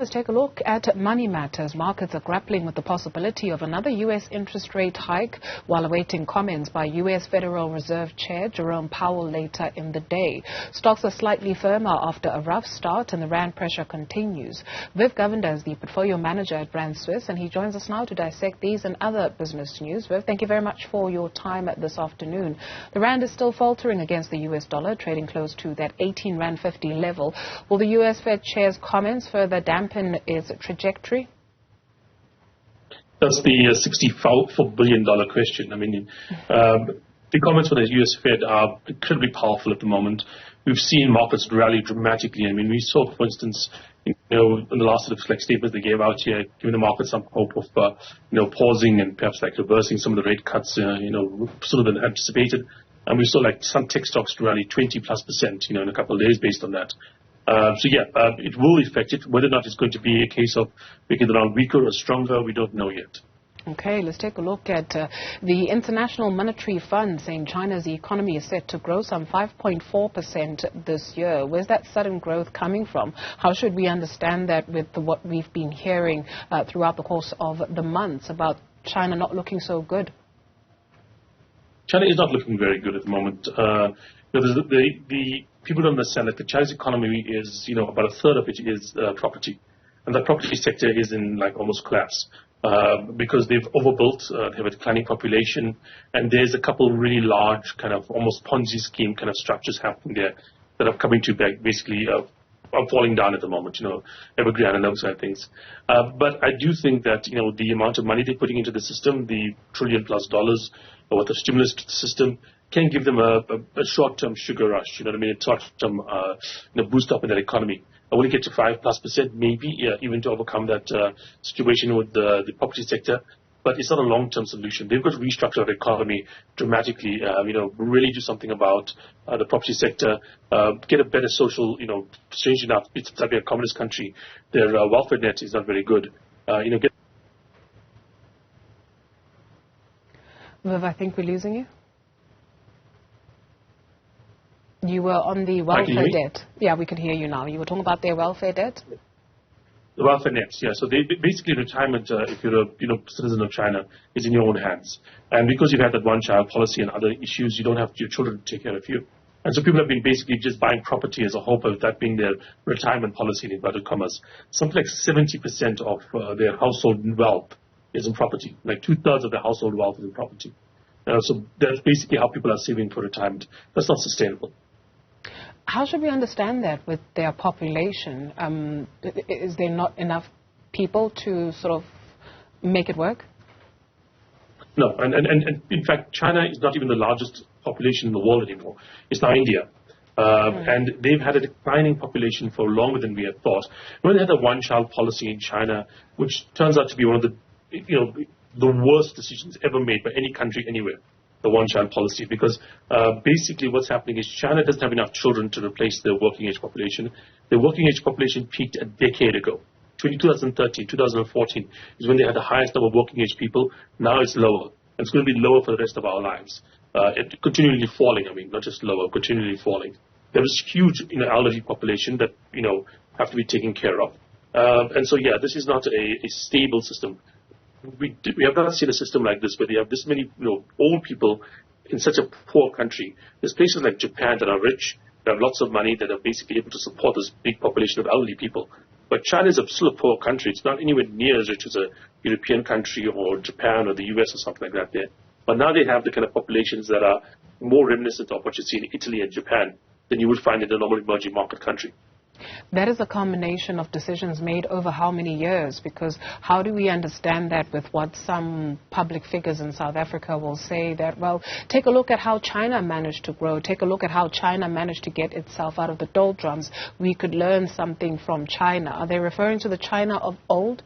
Let's take a look at money matters. Markets are grappling with the possibility of another U.S. interest rate hike while awaiting comments by U.S. Federal Reserve Chair Jerome Powell later in the day. Stocks are slightly firmer after a rough start and the rand pressure continues. Viv Govender is the portfolio manager at Brand Swiss and he joins us now to dissect these and other business news. Viv, thank you very much for your time this afternoon. The rand is still faltering against the U.S. dollar, trading close to that 18 rand 50 level. Will the U.S. Fed Chair's comments further dampen its trajectory? That's the $64 billion question. I mean, the comments from the U.S. Fed are incredibly powerful at the moment. We've seen markets rally dramatically. I mean, we saw, for instance, in the last sort of statements they gave out here, giving the market some hope of, pausing and perhaps reversing some of the rate cuts, sort of anticipated. And we saw some tech stocks rally 20+% in a couple of days based on that. It will affect it. Whether or not it's going to be a case of making the rand weaker or stronger, we don't know yet. Okay, let's take a look at the International Monetary Fund saying China's economy is set to grow some 5.4% this year. Where's that sudden growth coming from? How should we understand that with what we've been hearing throughout the course of the months about China not looking so good? China is not looking very good at the moment. The people don't understand that the Chinese economy is, about a third of it is property. And the property sector is in almost collapse because they've overbuilt, they have a declining population, and there's a couple really large kind of almost Ponzi scheme kind of structures happening there that are coming to basically are falling down at the moment, Evergrande and those kind of things. But I do think that, the amount of money they're putting into the system, the $1 trillion+ worth of stimulus to the system, can give them a short-term sugar rush, a short-term boost up in their economy. I want to get to 5+%, maybe, even to overcome that situation with the property sector. But it's not a long-term solution. They've got to restructure the economy dramatically, really do something about the property sector, get a better social, strange enough, it's a communist country. Their welfare net is not very good. Viv, I think we're losing you. You were on the welfare debt. Yeah, we can hear you now. You were talking about their welfare debt? The welfare nets, yeah. So basically retirement, if you're a citizen of China, is in your own hands. And because you've had that one-child policy and other issues, you don't have your children to take care of you. And so people have been basically just buying property as a hope of that being their retirement policy in inverted commas. Something like 70% of their household wealth is in property. Like 2/3 of their household wealth is in property. So that's basically how people are saving for retirement. That's not sustainable. How should we understand that with their population? Is there not enough people to sort of make it work? No, and in fact, China is not even the largest population in the world anymore. It's now India. And they've had a declining population for longer than we had thought. When they had a one-child policy in China, which turns out to be one of the worst decisions ever made by any country anywhere, the one-child policy, because basically what's happening is China doesn't have enough children to replace their working age population. The working age population peaked a decade ago. 2013, 2014 is when they had the highest number of working age people. Now it's lower. And it's going to be lower for the rest of our lives. It continually falling, not just lower, continually falling. There is huge elderly population that, have to be taken care of. And so, this is not a stable system. We have not seen a system like this where they have this many old people in such a poor country. There's places like Japan that are rich, that have lots of money, that are basically able to support this big population of elderly people. But China is still a poor country. It's not anywhere near as rich as a European country or Japan or the US or something like that there. But now they have the kind of populations that are more reminiscent of what you see in Italy and Japan than you would find in a normal emerging market country. That is a combination of decisions made over how many years? Because how do we understand that with what some public figures in South Africa will say that, well, take a look at how China managed to grow. Take a look at how China managed to get itself out of the doldrums. We could learn something from China. Are they referring to the China of old?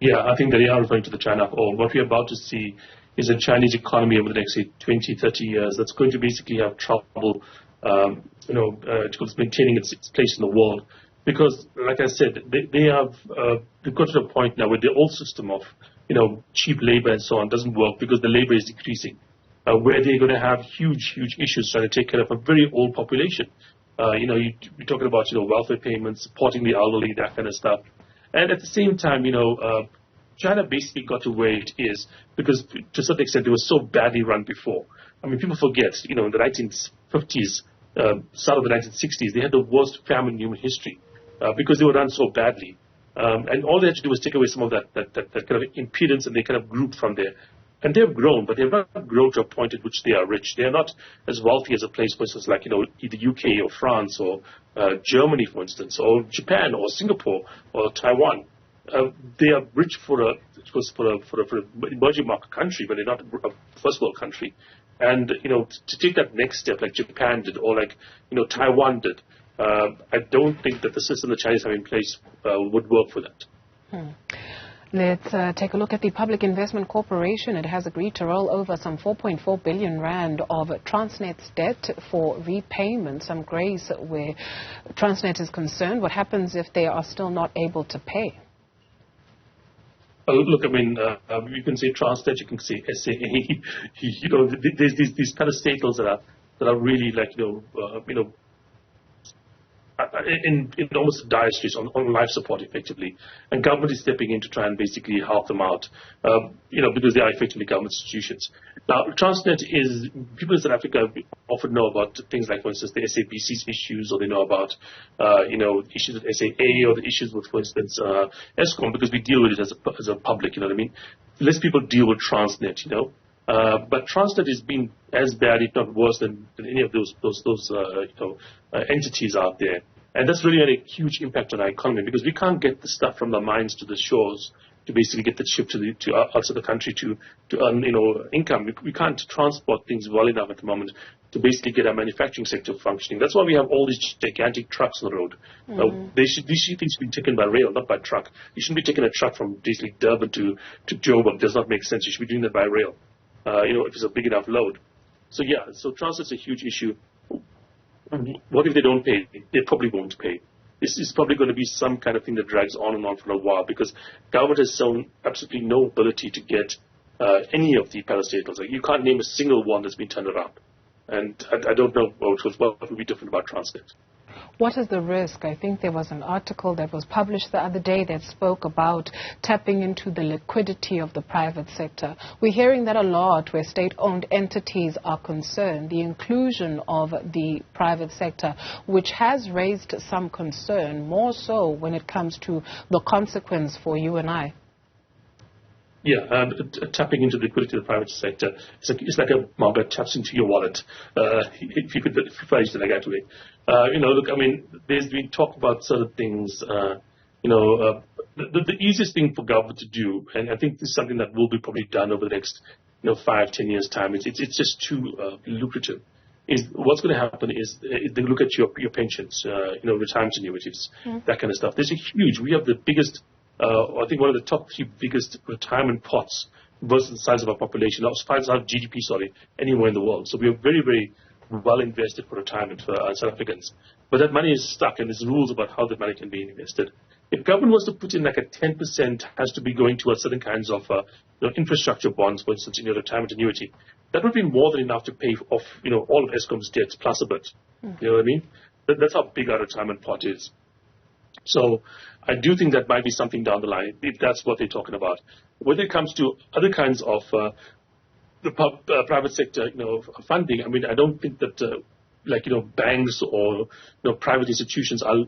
Yeah, I think that they are referring to the China of old. What we're about to see is a Chinese economy over the next, 20, 30 years that's going to basically have trouble maintaining its place in the world, because, like I said, they've got to the point now where the old system of cheap labor and so on doesn't work because the labor is decreasing, where they're going to have huge issues trying to take care of a very old population. You're talking about, welfare payments, supporting the elderly, that kind of stuff. And at the same time, China basically got to where it is because, to a certain extent, it was so badly run before. I mean, people forget, in the 1950s, start of the 1960s, they had the worst famine in human history because they were run so badly. And all they had to do was take away some of that kind of impedance, and they kind of grew from there. And they've grown, but they've not grown to a point at which they are rich. They are not as wealthy as a place, for instance, like, either UK or France or Germany, for instance, or Japan or Singapore or Taiwan. They are rich for an emerging market country, but they're not a first world country. And, to take that next step like Japan did or like, Taiwan did, I don't think that the system the Chinese have in place would work for that. Let's take a look at the Public Investment Corporation. It has agreed to roll over some 4.4 billion rand of Transnet's debt for repayment, some grace where Transnet is concerned. What happens if they are still not able to pay? Look, I mean, you can say Transnet, you can say SAA. There's these kind of staples that are really like, in almost dire straits on life support effectively, and government is stepping in to try and basically help them out, because they are effectively government institutions. Now, Transnet is, people in South Africa often know about things like, for instance, the SABC's issues, or they know about, issues with SAA, or the issues with, for instance, Eskom, because we deal with it as a public, you know what I mean? Less people deal with Transnet, but Transnet has been as bad, if not worse, than any of those entities out there. And that's really had a huge impact on our economy because we can't get the stuff from the mines to the shores to basically get the ship to outside the country to earn income. We can't transport things well enough at the moment to basically get our manufacturing sector functioning. That's why we have all these gigantic trucks on the road. These things should be taken by rail, not by truck. You shouldn't be taking a truck from basically Durban to Joburg. It does not make sense. You should be doing that by rail. If it's a big enough load. So Transnet's a huge issue. What if they don't pay? They probably won't pay. This is probably going to be some kind of thing that drags on and on for a while because government has shown absolutely no ability to get any of the parastatals. Like, you can't name a single one that's been turned around. And I don't know what would be different about Transnet. What is the risk? I think there was an article that was published the other day that spoke about tapping into the liquidity of the private sector. We're hearing that a lot where state-owned entities are concerned, the inclusion of the private sector, which has raised some concern, more so when it comes to the consequence for you and I. Yeah, tapping into the liquidity of the private sector, it's like a Margaret taps into your wallet, if you phrase it like that way. Look, I mean, there's been talk about certain things. The easiest thing for government to do, and I think this is something that will be probably done over the next 5-10 years' time. It's just too lucrative. Is what's going to happen is they look at your pensions, retirement annuities, that kind of stuff. We have the biggest. I think one of the top 3 biggest retirement pots versus the size of our population, size of GDP, anywhere in the world. So we are very, very well invested for retirement for South Africans. But that money is stuck, and there's rules about how that money can be invested. If government was to put in like a 10% has to be going towards certain kinds of infrastructure bonds, for instance, in your retirement annuity, that would be more than enough to pay off all of Eskom's debts plus a bit. You know what I mean? That's how big our retirement pot is. So I do think that might be something down the line, if that's what they're talking about. When it comes to other kinds of the private sector, funding, I mean, I don't think that, banks or private institutions are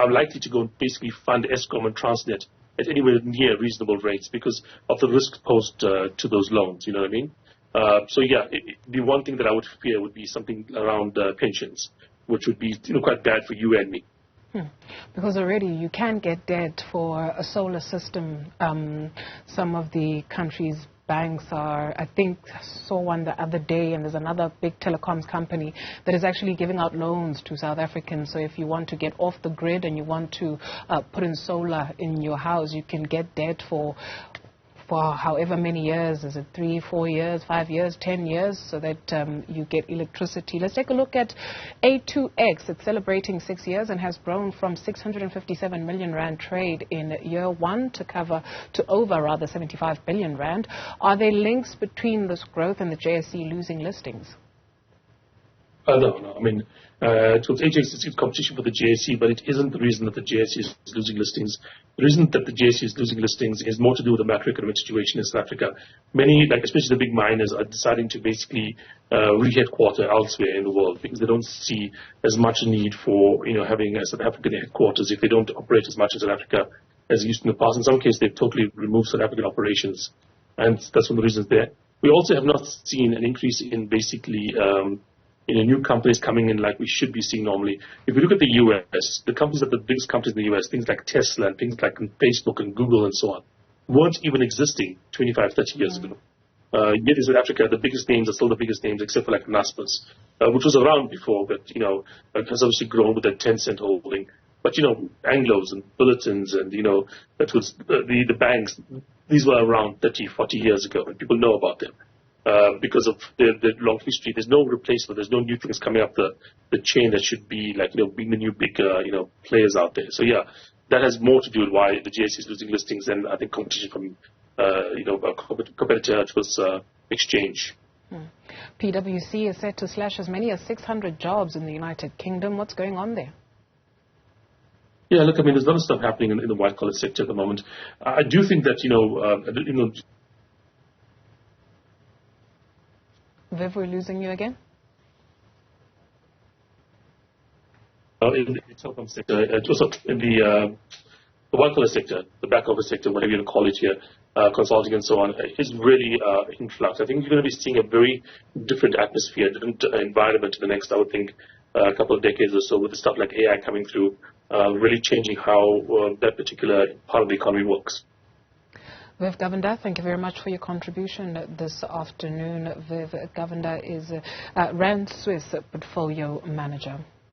likely to go and basically fund Eskom and Transnet at anywhere near reasonable rates because of the risk posed to those loans. You know what I mean? The one thing that I would fear would be something around pensions, which would be quite bad for you and me. Because already you can get debt for a solar system. Some of the country's banks are, I think, saw one the other day, and there's another big telecoms company that is actually giving out loans to South Africans. So if you want to get off the grid and you want to put in solar in your house, you can get debt for however many years. Is it 3, 4 years, 5 years, 10 years, so that you get electricity. Let's take a look at A2X. It's celebrating 6 years and has grown from 657 million rand trade in year 1 to over 75 billion rand. Are there links between this growth and the JSE losing listings? No. I mean, towards AJX, it's competition for the JSE, but it isn't the reason that the JSE is losing listings. The reason that the JSE is losing listings is more to do with the macroeconomic situation in South Africa. Many, like especially the big miners, are deciding to basically re-headquarter elsewhere in the world because they don't see as much need for having a South African headquarters if they don't operate as much in South Africa as used in the past. In some cases, they've totally removed South African operations, and that's one of the reasons there. We also have not seen an increase in basically new companies coming in like we should be seeing normally. If you look at the US, the companies that the biggest companies in the US, things like Tesla and things like Facebook and Google and so on, weren't even existing 25, 30 years ago. Yet in South Africa, the biggest names are still the biggest names, except for like Naspers, which was around before, but has obviously grown with that 10% holding. But Anglos and Bulletins and that was the banks. These were around 30, 40 years ago, and people know about them. Because of the long history, there's no replacement. There's no new things coming up the chain that should be like being the new big players out there. So yeah, that has more to do with why the JSE is losing listings than I think competition from a competitor, which was Exchange. PwC is set to slash as many as 600 jobs in the United Kingdom. What's going on there? Yeah, look, I mean, there's a lot of stuff happening in the white-collar sector at the moment. I do think that Viv, we're losing you again? In the telecom sector, also in the white-collar sector, the back office sector, whatever you call it here, consulting and so on, is really in flux. I think you're going to be seeing a very different atmosphere, different environment in the next, I would think, a couple of decades or so, with the stuff like AI coming through, really changing how that particular part of the economy works. Viv Govender, thank you very much for your contribution this afternoon. Viv Govender is Rand Swiss Portfolio Manager.